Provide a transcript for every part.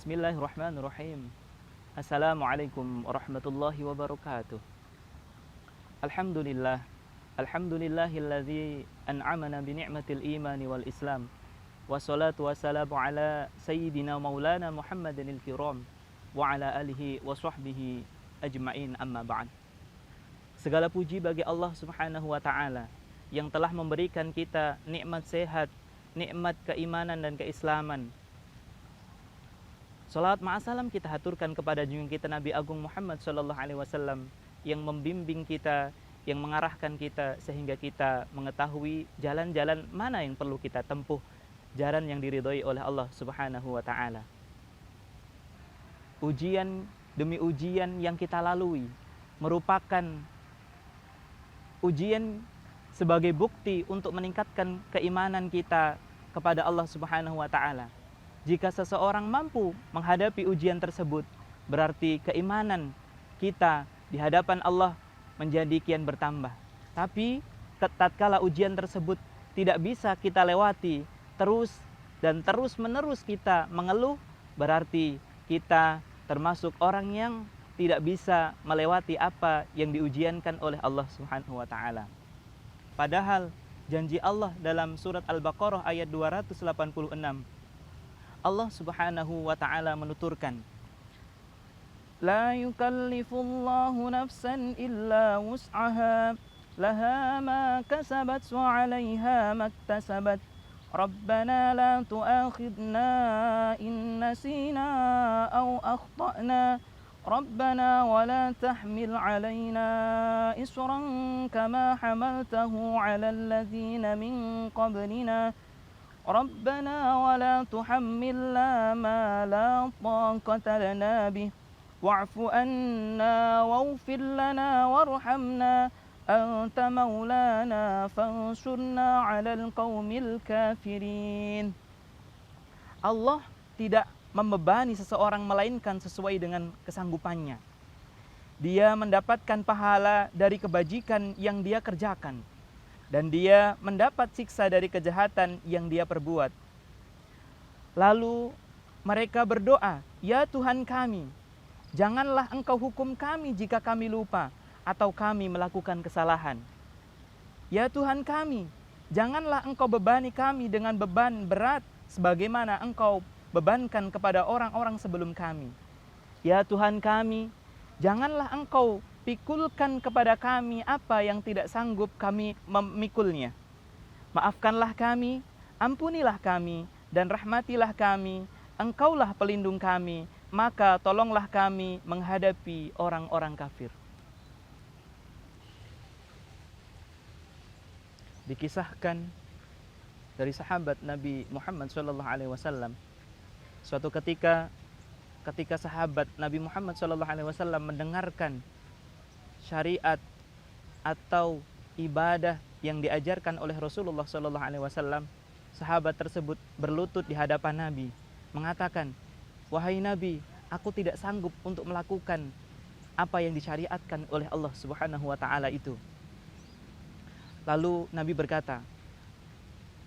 Bismillahirrahmanirrahim. Assalamualaikum warahmatullahi wabarakatuh. Alhamdulillah. Alhamdulillahilladzi an'amana bi ni'matil imani wal islam. Wassalatu wassalamu ala sayyidina maulana Muhammadinil kiram wa ala alihi wa sahbihi ajma'in, amma ba'd. Segala puji bagi Allah Subhanahu wa taala yang telah memberikan kita nikmat sehat, nikmat keimanan dan keislaman. Salawat ma'asalam kita haturkan kepada junjungan kita Nabi Agung Muhammad sallallahu alaihi wasallam yang membimbing kita, yang mengarahkan kita sehingga kita mengetahui jalan-jalan mana yang perlu kita tempuh, jalan yang diridhoi oleh Allah Subhanahu wa taala. Ujian demi ujian yang kita lalui merupakan ujian sebagai bukti untuk meningkatkan keimanan kita kepada Allah Subhanahu wa taala. Jika seseorang mampu menghadapi ujian tersebut, berarti keimanan kita di hadapan Allah menjadi kian bertambah. Tapi tatkala ujian tersebut tidak bisa kita lewati terus menerus kita mengeluh, berarti kita termasuk orang yang tidak bisa melewati apa yang diujiankan oleh Allah Subhanahu wa taala. Padahal janji Allah dalam surat Al-Baqarah ayat 286, Allah Subhanahu wa taala menuturkan, La yukallifullahu nafsan illa wus'aha, laha ma kasabat wa 'alaiha maktasabat. Rabbana la tu'akhidna in nasina aw akhtana. Rabbana wa la tahmil 'alaina isran kama hamaltahu 'alal ladzina min qablina. Rabbana wa la tuhammilna ma la taqata lana bih wa'fu anna waghfir lana warhamna anta maulana fansurna 'alal qaumil kafirin. Allah tidak membebani seseorang melainkan sesuai dengan kesanggupannya. Dia mendapatkan pahala dari kebajikan yang dia kerjakan, dan dia mendapat siksa dari kejahatan yang dia perbuat. Lalu mereka berdoa, Ya Tuhan kami, janganlah Engkau hukum kami jika kami lupa atau kami melakukan kesalahan. Ya Tuhan kami, janganlah Engkau bebani kami dengan beban berat sebagaimana Engkau bebankan kepada orang-orang sebelum kami. Ya Tuhan kami, janganlah Engkau pikulkan kepada kami apa yang tidak sanggup kami memikulnya. Maafkanlah kami, ampunilah kami, dan rahmatilah kami. Engkaulah pelindung kami, maka tolonglah kami menghadapi orang-orang kafir. Dikisahkan dari sahabat Nabi Muhammad SAW, suatu ketika sahabat Nabi Muhammad SAW mendengarkan syariat atau ibadah yang diajarkan oleh Rasulullah SAW, sahabat tersebut berlutut di hadapan Nabi, mengatakan, Wahai Nabi, aku tidak sanggup untuk melakukan apa yang disyariatkan oleh Allah Subhanahu wa taala itu. Lalu Nabi berkata,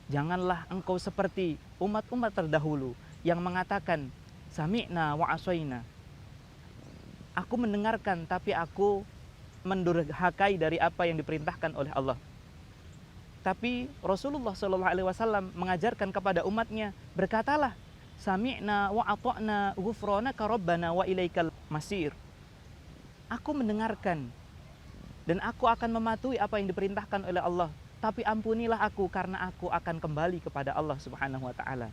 janganlah engkau seperti umat-umat terdahulu yang mengatakan, Sami'na wa asaina. Aku mendengarkan tapi aku mendurhakai dari apa yang diperintahkan oleh Allah. Tapi Rasulullah SAW mengajarkan kepada umatnya, berkatalah, Sami'na wa ata'na ghufranaka rabbana wa ilaikal masir. Aku mendengarkan dan aku akan mematuhi apa yang diperintahkan oleh Allah, tapi ampunilah aku karena aku akan kembali kepada Allah Subhanahu wa taala.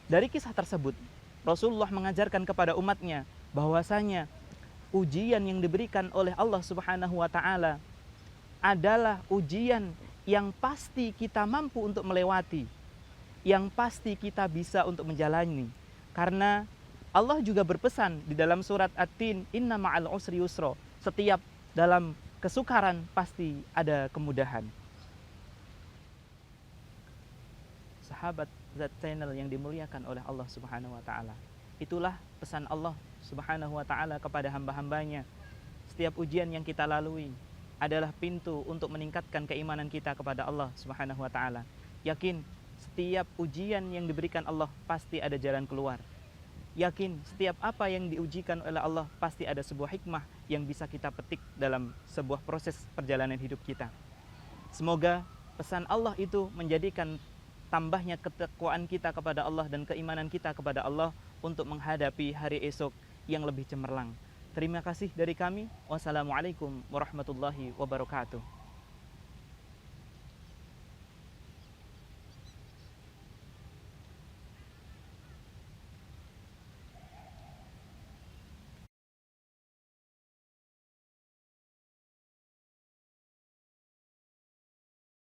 Dari kisah tersebut, Rasulullah mengajarkan kepada umatnya bahwasanya ujian yang diberikan oleh Allah Subhanahu wa taala adalah ujian yang pasti kita mampu untuk melewati, yang pasti kita bisa untuk menjalani. Karena Allah juga berpesan di dalam surat At-Tin, Inna ma'al usri yusra. Setiap dalam kesukaran pasti ada kemudahan. Sahabat Zat Channel yang dimuliakan oleh Allah Subhanahu wa taala, itulah pesan Allah Subhanahu wa taala kepada hamba-hambanya. Setiap ujian yang kita lalui adalah pintu untuk meningkatkan keimanan kita kepada Allah Subhanahu wa taala. Yakin setiap ujian yang diberikan Allah pasti ada jalan keluar. yakin setiap apa yang diujikan oleh Allah pasti ada sebuah hikmah yang bisa kita petik dalam sebuah proses perjalanan hidup kita. Semoga pesan Allah itu menjadikan tambahnya ketakwaan kita kepada Allah dan keimanan kita kepada Allah untuk menghadapi hari esok yang lebih cemerlang. Terima kasih dari kami. Wassalamualaikum warahmatullahi wabarakatuh.